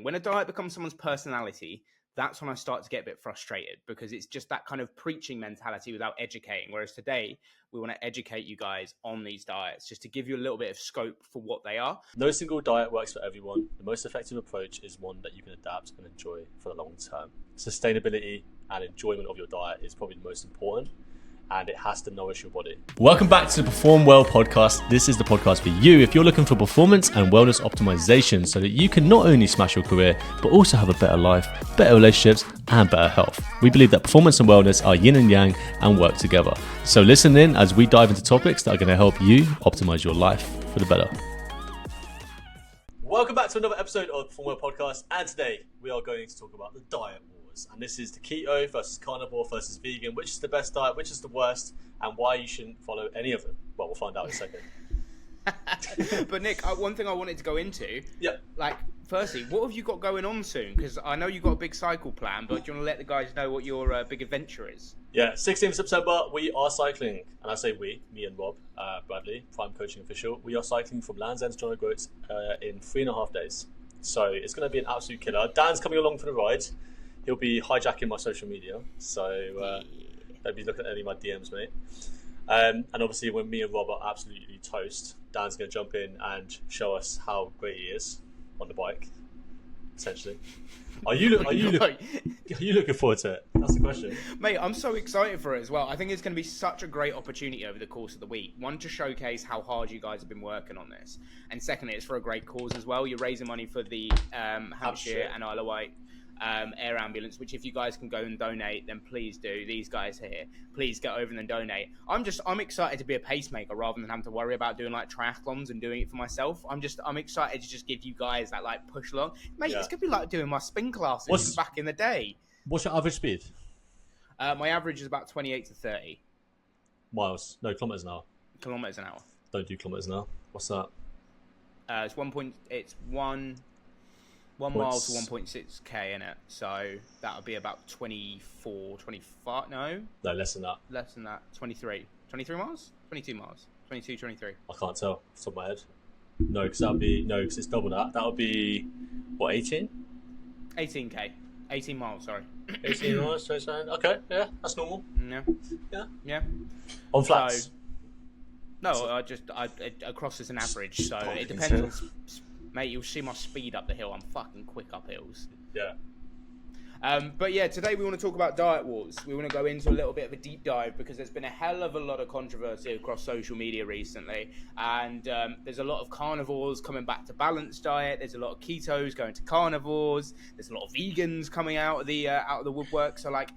When a diet becomes someone's personality, that's when I start to get a bit frustrated, because it's just that kind of preaching mentality without educating. Whereas today, we want to educate you guys on these diets just to give you a little bit of scope for what they are. No single diet works for everyone. The most effective approach is one that you can adapt and enjoy for the long term. Sustainability and enjoyment of your diet is probably the most important, and it has to nourish your body. Welcome back to the Perform Well podcast. This is the podcast for you if you're looking for performance and wellness optimization so that you can not only smash your career, but also have a better life, better relationships, and better health. We believe that performance and wellness are yin and yang and work together. So listen in as we dive into topics that are going to help you optimize your life for the better. Welcome back to another episode of Perform Well podcast, and today we are going to talk about the diet wars. And this is the keto versus carnivore versus vegan. Which is the best diet, which is the worst, and why you shouldn't follow any of them? Well, we'll find out in a second. But Nick, one thing I wanted to go into, firstly, what have you got going on soon? Because I know you've got a big cycle plan, but do you want to let the guys know what your big adventure is? Yeah, 16th September, we are cycling, and I say we, me and Rob Bradley, Prime Coaching Official. We are cycling from Land's End to John O'Groats in 3.5 days. So it's going to be an absolute killer. Dan's coming along for the ride. He'll be hijacking my social media, so don't be looking at any of my DMs, mate. And obviously, when me and Rob are absolutely toast, Dan's going to jump in and show us how great he is on the bike, essentially. Are you looking forward to it? That's the question. Mate, I'm so excited for it as well. I think it's going to be such a great opportunity over the course of the week. One, to showcase how hard you guys have been working on this. And secondly, it's for a great cause as well. You're raising money for the Hampshire and Isle of Wight air ambulance, which if you guys can go and donate, then please do. These guys here, please get over and donate. I'm excited to be a pacemaker rather than having to worry about doing like triathlons and doing it for myself. I'm excited to just give you guys that like push along, mate. Yeah. It's gonna be like doing my spin classes back in the day. What's your average speed? My average is about 28 to 30 miles. No, kilometers an hour. Kilometers an hour. Don't do kilometers an hour. What's that? It's 1 mile to 1.6k in it, so that would be about 24, 25, no, less than that. 23 miles? 22 miles, 22, 23. I can't tell off the top of my head. No, because it's double that. That would be, what, 18? 18k, 18 miles, sorry. 18 miles, 27, okay, yeah, that's normal. Yeah. On flats? So, no, I across as an average, so it depends on... Mate, you'll see my speed up the hill. I'm fucking quick up hills. Yeah. But yeah, today we want to talk about diet wars. We want to go into a little bit of a deep dive because there's been a hell of a lot of controversy across social media recently. And there's a lot of carnivores coming back to balanced diet. There's a lot of ketos going to carnivores. There's a lot of vegans coming out of the woodwork. So like,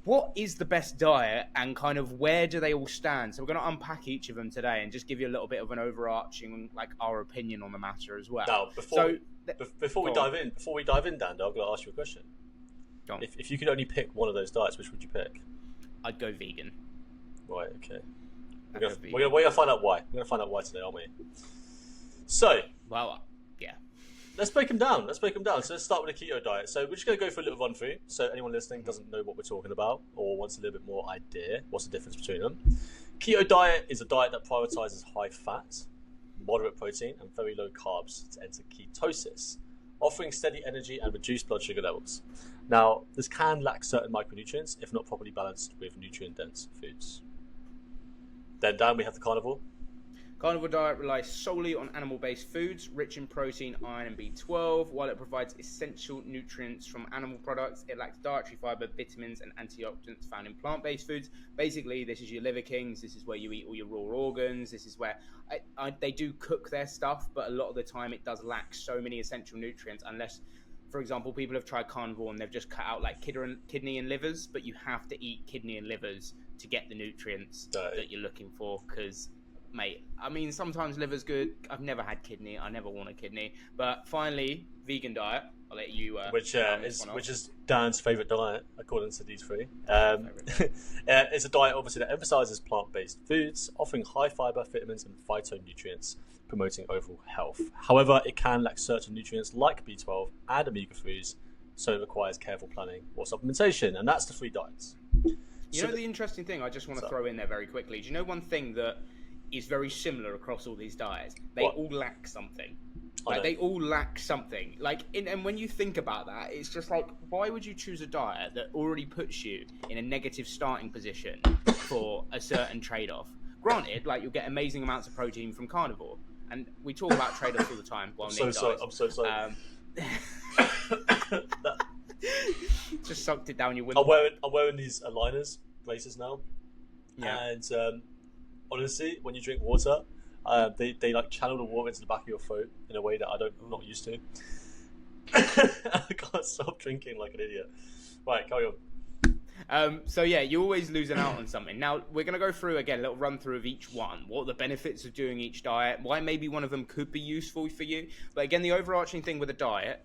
what is the best diet and kind of where do they all stand? So we're going to unpack each of them today and just give you a little bit of an overarching, like, our opinion on the matter as well. Now, before we dive in, Dan, I've got to ask you a question. Go on. If you could only pick one of those diets, which would you pick? I'd go vegan. Right, okay. We're going to find out why. We're going to find out why today, aren't we? So, well, yeah. Let's break them down. So let's start with the keto diet. So we're just going to go for a little run through. So anyone listening doesn't know what we're talking about or wants a little bit more idea, what's the difference between them? Keto diet is a diet that prioritizes high fat, moderate protein, and very low carbs to enter ketosis, offering steady energy and reduced blood sugar levels. Now, this can lack certain micronutrients if not properly balanced with nutrient-dense foods. Then down we have the carnivore. Carnivore diet relies solely on animal-based foods, rich in protein, iron, and B12. While it provides essential nutrients from animal products, it lacks dietary fiber, vitamins, and antioxidants found in plant-based foods. Basically, this is your Liver Kings. This is where you eat all your raw organs. This is where they do cook their stuff, but a lot of the time it does lack so many essential nutrients unless... For example, people have tried carnivore and they've just cut out like kidney and livers, but you have to eat kidney and livers to get the nutrients that you're looking for because... Mate, I mean, sometimes liver's good. I've never had kidney. I never want a kidney. But finally, vegan diet. I'll let you... which is Dan's favourite diet, according to these three. It's a diet, obviously, that emphasises plant-based foods, offering high fibre, vitamins and phytonutrients, promoting overall health. However, it can lack certain nutrients like B12 and omega-3s, so it requires careful planning or supplementation. And that's the three diets. You know the interesting thing I just want to throw in there very quickly? Do you know one thing that is very similar across all these diets? They all lack something. Like they all lack something. Like, and when you think about that, it's just like, why would you choose a diet that already puts you in a negative starting position for a certain trade-off? Granted, like you'll get amazing amounts of protein from carnivore, and we talk about trade-offs all the time. While Nick dies. I'm so sorry. Just sucked it down your window. I'm wearing these aligners braces now, and honestly, when you drink water, they like channel the water into the back of your throat in a way that I'm not used to. I can't stop drinking like an idiot. Right, carry on. So yeah, you're always losing out on something. Now we're going to go through again a little run through of each one. What are the benefits of doing each diet? Why maybe one of them could be useful for you? But again, the overarching thing with a diet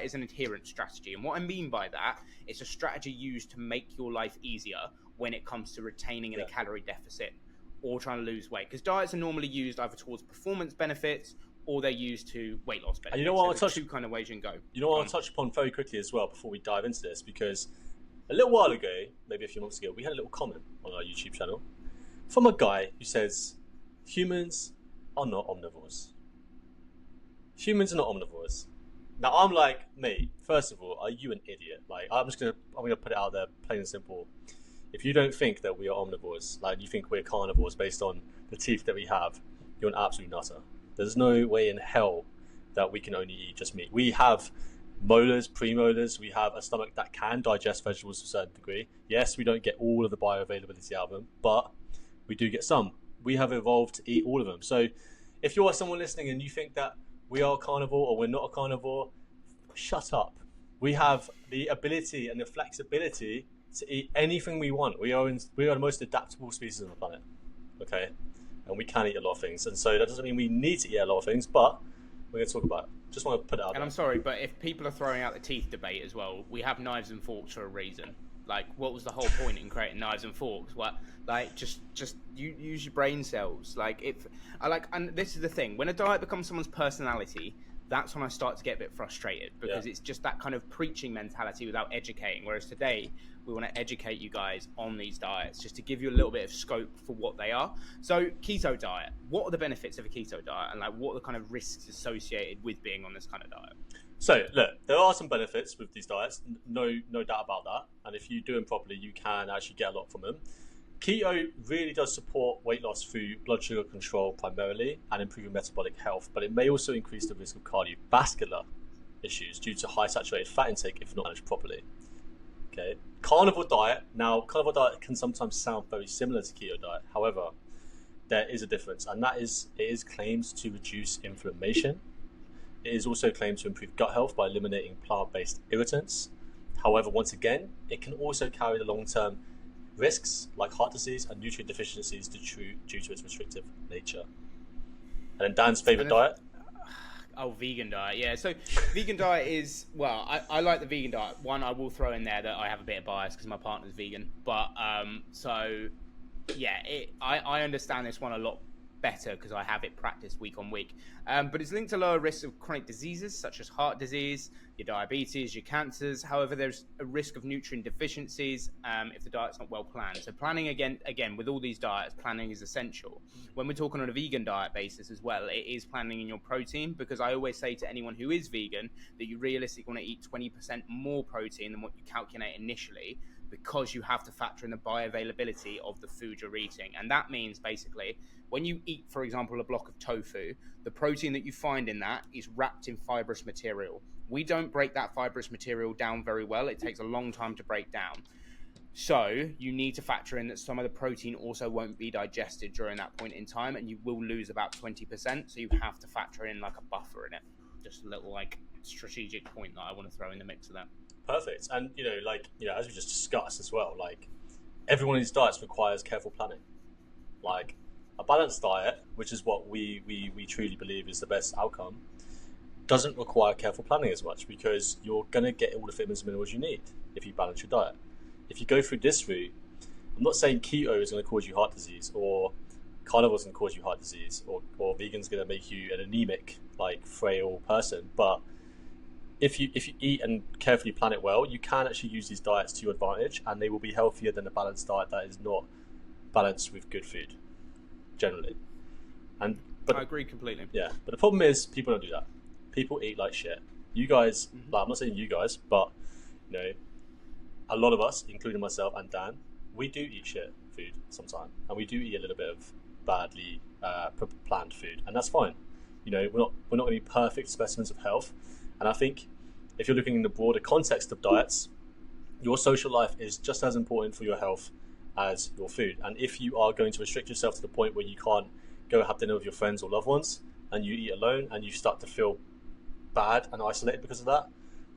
is an adherence strategy. And what I mean by that, it's a strategy used to make your life easier when it comes to retaining in a calorie deficit or trying to lose weight. Because diets are normally used either towards performance benefits or they're used to weight loss benefits. And you know what? So two kind of ways you can go. You know what I'll touch upon very quickly as well before we dive into this, because a little while ago, maybe a few months ago, we had a little comment on our YouTube channel from a guy who says, humans are not omnivores. Humans are not omnivores. Now I'm like, mate, first of all, are you an idiot? Like, I'm gonna put it out there, plain and simple. If you don't think that we are omnivores, like you think we're carnivores based on the teeth that we have, you're an absolute nutter. There's no way in hell that we can only eat just meat. We have molars, premolars, we have a stomach that can digest vegetables to a certain degree. Yes, we don't get all of the bioavailability out of them, but we do get some. We have evolved to eat all of them. So if you're someone listening and you think that we are a carnivore or we're not a carnivore, shut up. We have the ability and the flexibility to eat anything we want. We are the most adaptable species on the planet, okay? And we can eat a lot of things. And so that doesn't mean we need to eat a lot of things, but we're going to talk about it. Just want to put it out there. And I'm sorry, but if people are throwing out the teeth debate as well, we have knives and forks for a reason. Like, what was the whole point in creating knives and forks? What, like, just you use your brain cells. Like, and this is the thing. When a diet becomes someone's personality, that's when I start to get a bit frustrated because it's just that kind of preaching mentality without educating. Whereas today, we want to educate you guys on these diets just to give you a little bit of scope for what they are. So keto diet, what are the benefits of a keto diet and like what are the kind of risks associated with being on this kind of diet? So look, there are some benefits with these diets, no doubt about that. And if you do them properly, you can actually get a lot from them. Keto really does support weight loss through blood sugar control primarily and improving metabolic health, but it may also increase the risk of cardiovascular issues due to high saturated fat intake if not managed properly. Okay. Carnivore diet can sometimes sound very similar to keto diet. However, there is a difference, and that is it is claimed to reduce inflammation. It is also claimed to improve gut health by eliminating plant-based irritants. However, once again, it can also carry the long-term risks like heart disease and nutrient deficiencies due to its restrictive nature. And then Dan's favorite diet? Oh, vegan diet, yeah. So vegan diet is, well, I like the vegan diet. One, I will throw in there that I have a bit of bias because my partner's vegan. But, so, yeah, I understand this one a lot better because I have it practiced week on week. But it's linked to lower risks of chronic diseases such as heart disease, your diabetes, your cancers. However, there's a risk of nutrient deficiencies if the diet's not well planned. So planning, again, with all these diets, planning is essential. When we're talking on a vegan diet basis as well, it is planning in your protein, because I always say to anyone who is vegan that you realistically want to eat 20% more protein than what you calculate initially, because you have to factor in the bioavailability of the food you're eating. And that means basically when you eat, for example, a block of tofu, the protein that you find in that is wrapped in fibrous material. We don't break that fibrous material down very well. It takes a long time to break down. So you need to factor in that some of the protein also won't be digested during that point in time, and you will lose about 20%. So you have to factor in like a buffer in it. Just a little like strategic point that I want to throw in the mix of that. Perfect. And as we just discussed as well, like every one of these diets requires careful planning. Like a balanced diet, which is what we truly believe is the best outcome, doesn't require careful planning as much, because you're going to get all the vitamins and minerals you need if you balance your diet. If you go through this route, I'm not saying keto is going to cause you heart disease, or carnivore is going to cause you heart disease, or vegan is going to make you an anemic, like frail person, but if you eat and carefully plan it well, you can actually use these diets to your advantage, and they will be healthier than a balanced diet that is not balanced with good food, generally. But I agree completely. Yeah, but the problem is people don't do that. people eat like shit. You guys, like, I'm not saying you guys, but you know, a lot of us, including myself and Dan, we do eat shit food sometimes, and we do eat a little bit of badly planned food, and that's fine. You know, we're not going to be perfect specimens of health, and I think if you're looking in the broader context of diets, your social life is just as important for your health as your food. And if you are going to restrict yourself to the point where you can't go have dinner with your friends or loved ones, and you eat alone, and you start to feel bad and isolated because of that,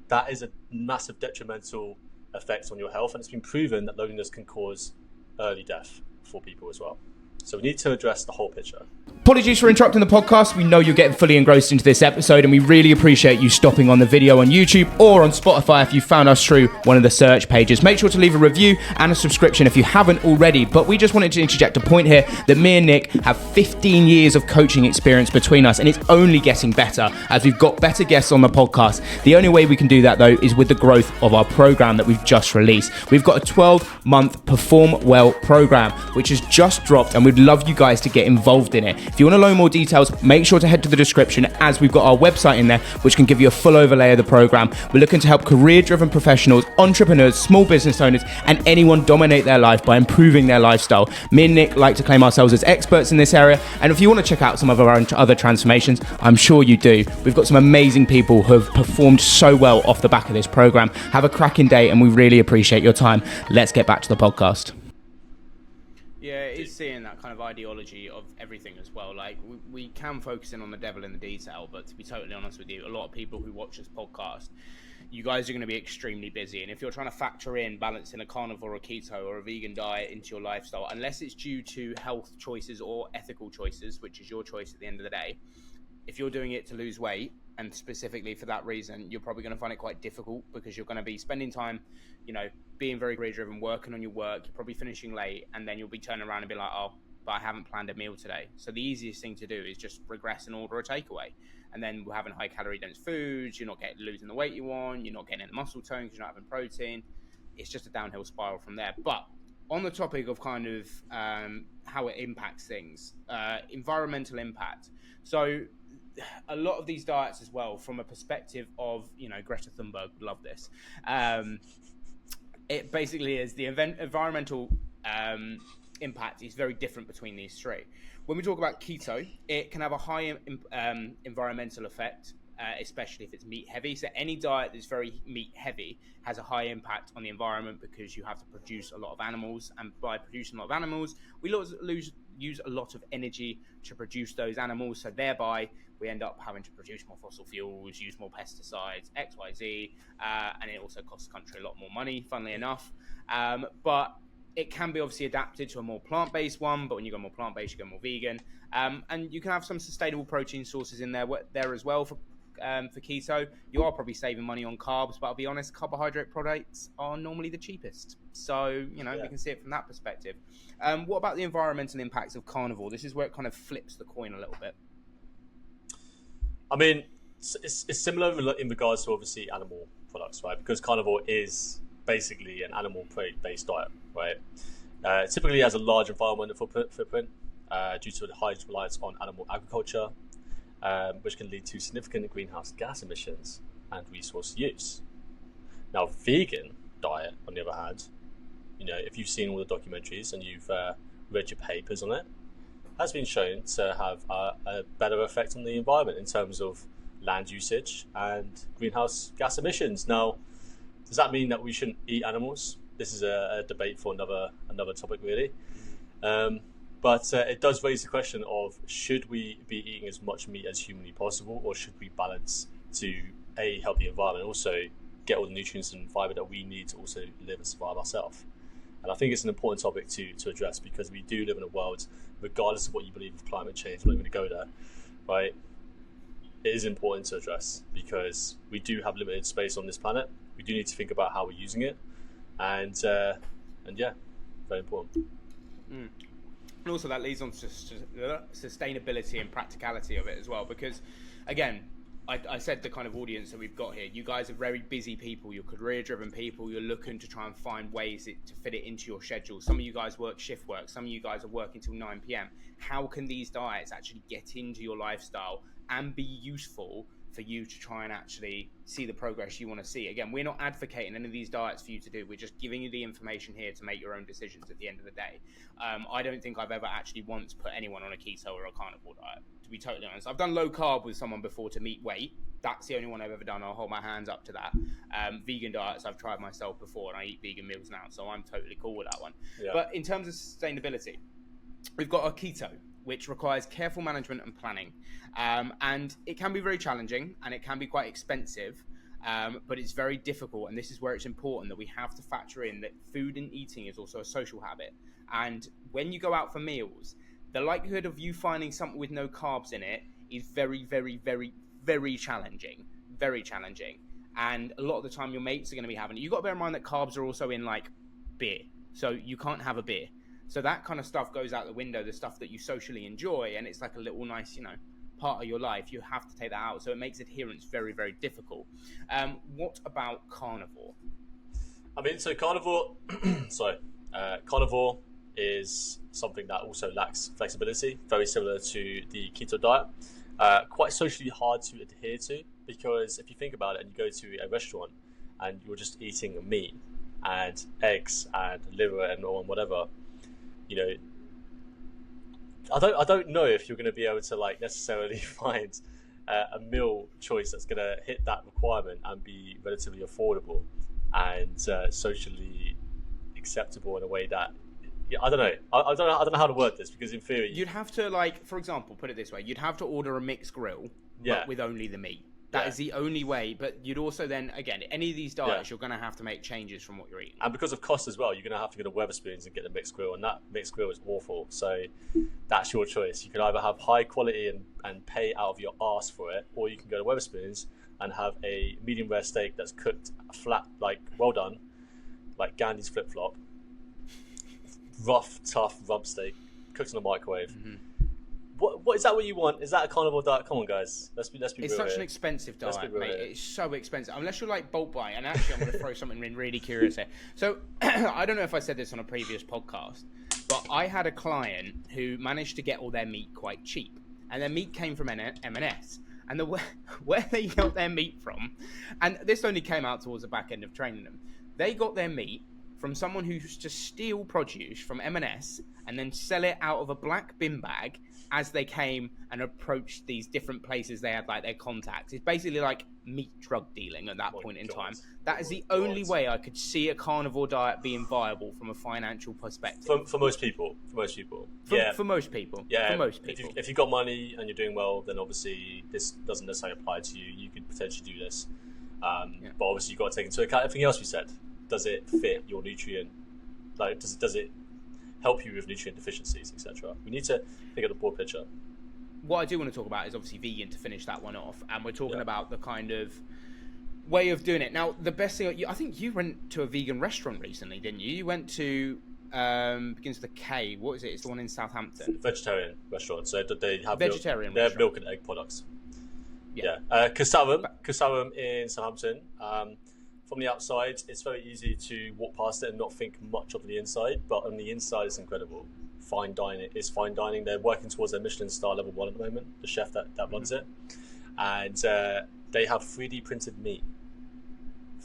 that is a massive detrimental effect on your health, and it's been proven that loneliness can cause early death for people as well. So we need to address the whole picture. Apologies for interrupting the podcast. We know you're getting fully engrossed into this episode, and we really appreciate you stopping on the video on YouTube or on Spotify if you found us through one of the search pages. Make sure to leave a review and a subscription if you haven't already. But we just wanted to interject a point here that me and Nick have 15 years of coaching experience between us, and it's only getting better as we've got better guests on the podcast. The only way we can do that, though, is with the growth of our program that we've just released. We've got a 12-month Perform Well program, which has just dropped, and we'd love you guys to get involved in it. If you want to know more details, make sure to head to the description, as we've got our website in there, which can give you a full overlay of the program. We're looking to help career-driven professionals, entrepreneurs, small business owners, and anyone dominate their life by improving their lifestyle. Me and Nick like to claim ourselves as experts in this area, and if you want to check out some of our other transformations, I'm sure you do. We've got some amazing people who have performed so well off the back of this program. Have a cracking day, and we really appreciate your time. Let's get back to the podcast. Yeah, it is seeing that kind of ideology of everything as well. Like, we can focus in on the devil in the detail, but to be totally honest with you, a lot of people who watch this podcast, you guys are going to be extremely busy. And if you're trying to factor in balancing a carnivore or keto or a vegan diet into your lifestyle, unless it's due to health choices or ethical choices, which is your choice at the end of the day, if you're doing it to lose weight, and specifically for that reason, you're probably going to find it quite difficult, because you're going to be spending time, you know, being very career-driven, working on your work. You're probably finishing late, and then you'll be turning around and be like, oh, but I haven't planned a meal today. So the easiest thing to do is just regress and order a takeaway. And then we're having high-calorie dense foods. You're not losing the weight you want. You're not getting the muscle tone because you're not having protein. It's just a downhill spiral from there. But on the topic of kind of how it impacts things, environmental impact. So a lot of these diets as well, from a perspective of, you know, Greta Thunberg would love this. It basically is the environmental impact is very different between these three. When we talk about keto, it can have a high environmental effect, especially if it's meat heavy. So any diet that's very meat heavy has a high impact on the environment, because you have to produce a lot of animals, and by producing a lot of animals, we use a lot of energy to produce those animals. So thereby we end up having to produce more fossil fuels, use more pesticides, XYZ, and it also costs the country a lot more money, funnily enough. But it can be obviously adapted to a more plant-based one, but when you go more plant-based, you go more vegan. And you can have some sustainable protein sources in there as well for keto. You are probably saving money on carbs, but I'll be honest, carbohydrate products are normally the cheapest. So, you know, we can see it from that perspective. What about the environmental impacts of carnivore? This is where it kind of flips the coin a little bit. I mean, it's similar in regards to obviously animal products, right? Because carnivore is basically an animal prey-based diet, right? Typically has a large environmental footprint due to the high reliance on animal agriculture, which can lead to significant greenhouse gas emissions and resource use. Now, vegan diet, on the other hand, you know, if you've seen all the documentaries and you've read your papers on it, has been shown to have a better effect on the environment in terms of land usage and greenhouse gas emissions. Now, does that mean that we shouldn't eat animals? This is a debate for another topic, really. But it does raise the question of, should we be eating as much meat as humanly possible, or should we balance to a healthy environment and also get all the nutrients and fiber that we need to also live and survive ourselves? And I think it's an important topic to address, because we do live in a world, regardless of what you believe of climate change, I'm not even going to go there, right? It is important to address, because we do have limited space on this planet. We do need to think about how we're using it, and yeah, very important. And also that leads on to sustainability and practicality of it as well, because again, I said the kind of audience that we've got here, you guys are very busy people, you're career-driven people, you're looking to try and find ways to fit it into your schedule. Some of you guys work shift work, some of you guys are working till 9 p.m. How can these diets actually get into your lifestyle and be useful for you to try and actually see the progress you want to see. Again, we're not advocating any of these diets for you to do. We're just giving you the information here to make your own decisions at the end of the day. I don't think I've ever actually once put anyone on a keto or a carnivore diet, to be totally honest. I've done low carb with someone before to meet weight. That's the only one I've ever done. I'll hold my hands up to that. Vegan diets I've tried myself before, and I eat vegan meals now, so I'm totally cool with that one. Yeah. But in terms of sustainability, we've got our keto, which requires careful management and planning. And it can be very challenging and it can be quite expensive, but it's very difficult. And this is where it's important that we have to factor in that food and eating is also a social habit. And when you go out for meals, the likelihood of you finding something with no carbs in it is very, very, very, very challenging. Very challenging. And a lot of the time your mates are going to be having it. You've got to bear in mind that carbs are also in like beer. So you can't have a beer. So that kind of stuff goes out the window, the stuff that you socially enjoy, and it's like a little nice, part of your life. You have to take that out. So it makes adherence very, very difficult. What about carnivore? I mean, so carnivore, carnivore is something that also lacks flexibility, very similar to the keto diet. Quite socially hard to adhere to, because if you think about it and you go to a restaurant and you're just eating meat and eggs and liver and whatever, I don't know if you're going to be able to like necessarily find a meal choice that's going to hit that requirement and be relatively affordable and socially acceptable in a way that I don't know. I don't know how to word this, because in theory you'd have to, like, for example, put it this way: you'd have to order a mixed grill, but with only the meat. That is the only way. But you'd also then, again, any of these diets, you're going to have to make changes from what you're eating. And because of cost as well, you're going to have to go to Wetherspoons and get the mixed grill, and that mixed grill is awful. So that's your choice. You can either have high quality and pay out of your arse for it, or you can go to Wetherspoons and have a medium rare steak that's cooked flat, like well done, like Gandhi's flip flop, rough, tough rump steak, cooked in a microwave. Mm-hmm. What is that? What you want? Is that a carnivore diet? Come on, guys. Let's be It's real such here. an expensive diet, mate. It's so expensive. Unless you're like bulk buy. And actually, I'm going to throw something in really curious here. So, I don't know if I said this on a previous podcast, but I had a client who managed to get all their meat quite cheap, and their meat came from M&S. And where they got their meat from, and this only came out towards the back end of training them, they got their meat from someone who used to steal produce from M&S and then sell it out of a black bin bag as they came and approached these different places they had, like, their contacts. It's basically like meat drug dealing at that point in time. That is the only way I could see a carnivore diet being viable from a financial perspective. For most people. For most people. For most people. If you've got money and you're doing well, then obviously this doesn't necessarily apply to you. You could potentially do this. But obviously you've got to take into account everything else we said. Does it fit your nutrient? Like, does it help you with nutrient deficiencies, etc.? We need to think of the broad picture. What I do want to talk about is obviously vegan, to finish that one off, and we're talking about the kind of way of doing it. Now, the best thing, I think you went to a vegan restaurant recently, didn't you? You went to begins with a K. What is it? It's the one in Southampton. Vegetarian restaurant. So they have vegetarian. They have milk and egg products. Casarum in Southampton. From the outside, it's very easy to walk past it and not think much of the inside, but on the inside, it's incredible. Fine dining. It's fine dining. They're working towards their Michelin star level 1 at the moment, the chef that runs it. And they have 3D printed meat.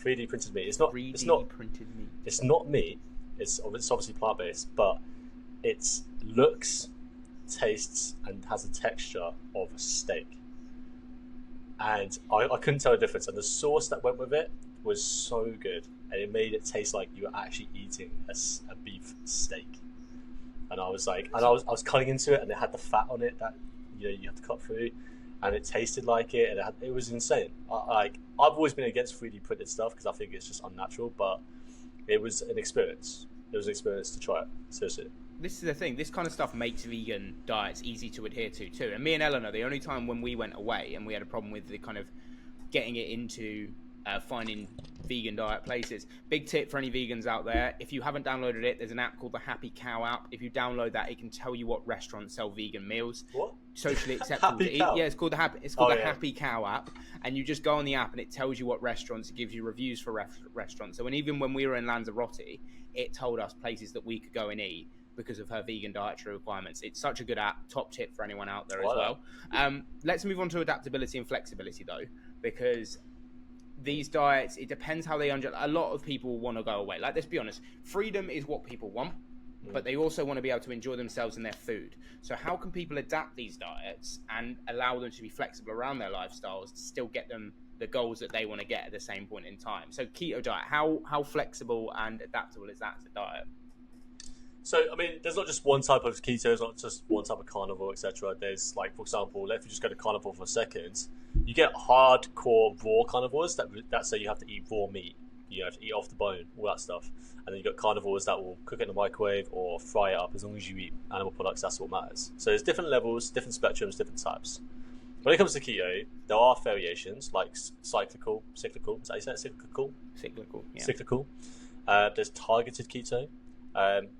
3D printed meat. It's not printed meat. It's not meat. It's obviously plant-based, but it looks, tastes, and has a texture of a steak. And I couldn't tell the difference. And the sauce that went with it was so good, and it made it taste like you were actually eating a beef steak. And I was like, I was cutting into it, and it had the fat on it that you have to cut through, and it tasted like it, and it was insane. I've always been against 3D printed stuff because I think it's just unnatural, but it was an experience. It was an experience to try it, seriously. This is the thing. This kind of stuff makes vegan diets easy to adhere to too. And me and Eleanor, the only time when we went away and we had a problem with the kind of getting it into finding vegan diet places. Big tip for any vegans out there: if you haven't downloaded it, there's an app called the Happy Cow app. If you download that, it can tell you what restaurants sell vegan meals. What? Socially acceptable to eat. Yeah, it's called the Happy Cow app, and you just go on the app and it tells you what restaurants. It gives you reviews for restaurants. So even when we were in Lanzarote, it told us places that we could go and eat because of her vegan dietary requirements. It's such a good app. Top tip for anyone out there as well. Let's move on to adaptability and flexibility though, because these diets, it depends how they a lot of people want to go away. Like, let's be honest, freedom is what people want, but they also want to be able to enjoy themselves and their food. So how can people adapt these diets and allow them to be flexible around their lifestyles to still get them the goals that they want to get at the same point in time? So keto diet, how flexible and adaptable is that as a diet? So, I mean, there's not just one type of keto, there's not just one type of carnivore, etc. There's, like, for example, if you just go to carnivore for a second, you get hardcore raw carnivores that say you have to eat raw meat. You have to eat off the bone, all that stuff. And then you've got carnivores that will cook it in the microwave or fry it up. As long as you eat animal products, that's what matters. So there's different levels, different spectrums, different types. When it comes to keto, there are variations like cyclical. Is that how you say it? Cyclical? Cyclical, yeah. Cyclical. There's targeted keto,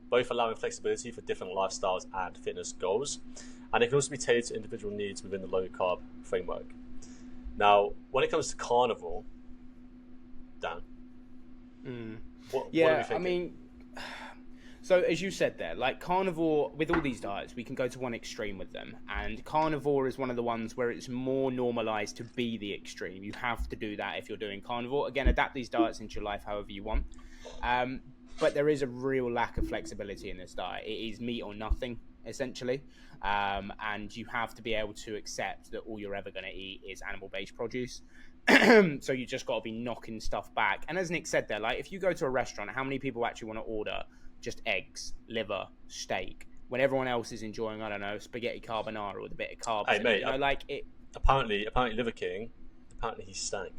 both allowing flexibility for different lifestyles and fitness goals. And it can also be tailored to individual needs within the low-carb framework. Now, when it comes to carnivore, Dan, what are we thinking? I mean, so as you said there, like carnivore, with all these diets, we can go to one extreme with them. And carnivore is one of the ones where it's more normalized to be the extreme. You have to do that if you're doing carnivore. Again, adapt these diets into your life however you want. But there is a real lack of flexibility in this diet. It is meat or nothing, essentially. And you have to be able to accept that all you're ever going to eat is animal-based produce. So you just got to be knocking stuff back. And as Nick said there, like if you go to a restaurant, how many people actually want to order just eggs, liver, steak, when everyone else is enjoying, I don't know, spaghetti carbonara with a bit of carbs? Hey, mate, like it. Apparently, Liver King, he stank.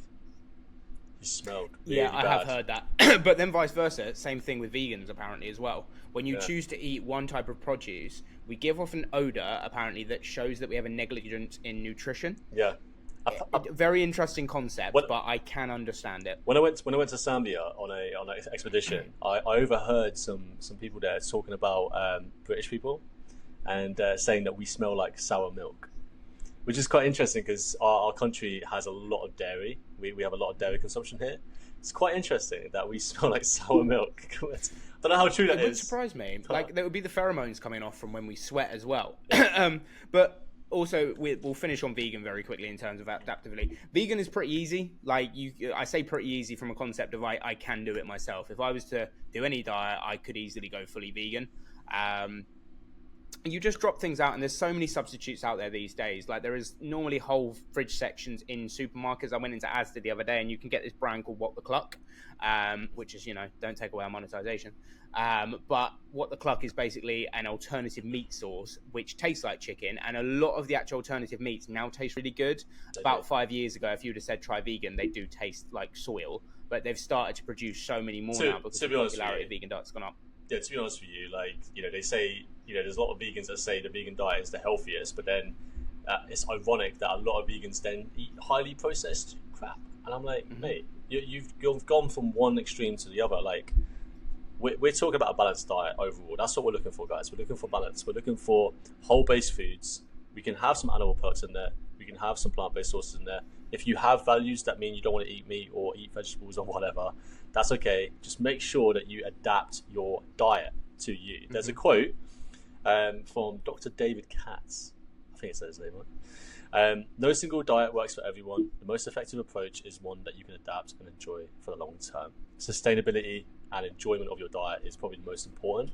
He smelled really I bad. have heard that. But then vice versa, same thing with vegans apparently as well. When you choose to eat one type of produce, we give off an odor apparently that shows that we have a negligence in nutrition. Yeah. Very interesting concept, but I can understand it. When I went to Zambia on an expedition, I overheard some people there talking about British people and saying that we smell like sour milk, which is quite interesting because our country has a lot of dairy. We have a lot of dairy consumption here. It's quite interesting that we smell like sour milk. I don't know how true that is. It would surprise me. Like there would be the pheromones coming off from when we sweat as well. But also, we'll finish on vegan very quickly in terms of adaptability. Vegan is pretty easy. Like I say pretty easy from a concept of I can do it myself. If I was to do any diet, I could easily go fully vegan. You just drop things out, and there's so many substitutes out there these days. Like there is normally whole fridge sections in supermarkets. I went into Asda the other day, and you can get this brand called What the Cluck, which is, don't take away our monetization. But What the Cluck is basically an alternative meat source, which tastes like chicken, and a lot of the actual alternative meats now taste really good. About 5 years ago, if you'd have said try vegan, they do taste like soil, but they've started to produce so many more now because the popularity of vegan diet's gone up. Yeah, to be honest with you, they say, there's a lot of vegans that say the vegan diet is the healthiest, but then it's ironic that a lot of vegans then eat highly processed crap. And I'm like, mate, you've gone from one extreme to the other. Like, we're talking about a balanced diet overall. That's what we're looking for, guys. We're looking for balance. We're looking for whole-based foods. We can have some animal products in there. We can have some plant-based sources in there. If you have values that mean you don't want to eat meat or eat vegetables or whatever, that's okay. Just make sure that you adapt your diet to you. There's a quote from Dr. David Katz. I think it says his name right. No single diet works for everyone. The most effective approach is one that you can adapt and enjoy for the long term. Sustainability and enjoyment of your diet is probably the most important,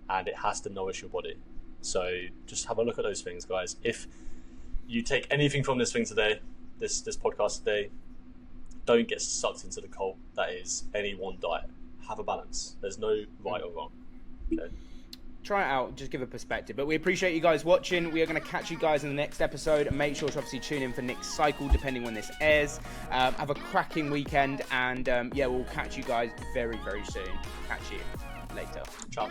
and it has to nourish your body. So just have a look at those things, guys. If you take anything from this thing today, this podcast today, don't get sucked into the cult that is any one diet. Have a balance. There's no right or wrong. Okay. Try it out, just give a perspective. But we appreciate you guys watching. We are going to catch you guys in the next episode, and make sure to obviously tune in for Nick's cycle depending when this airs. Have a cracking weekend, and we'll catch you guys very, very soon. Catch you later. Ciao.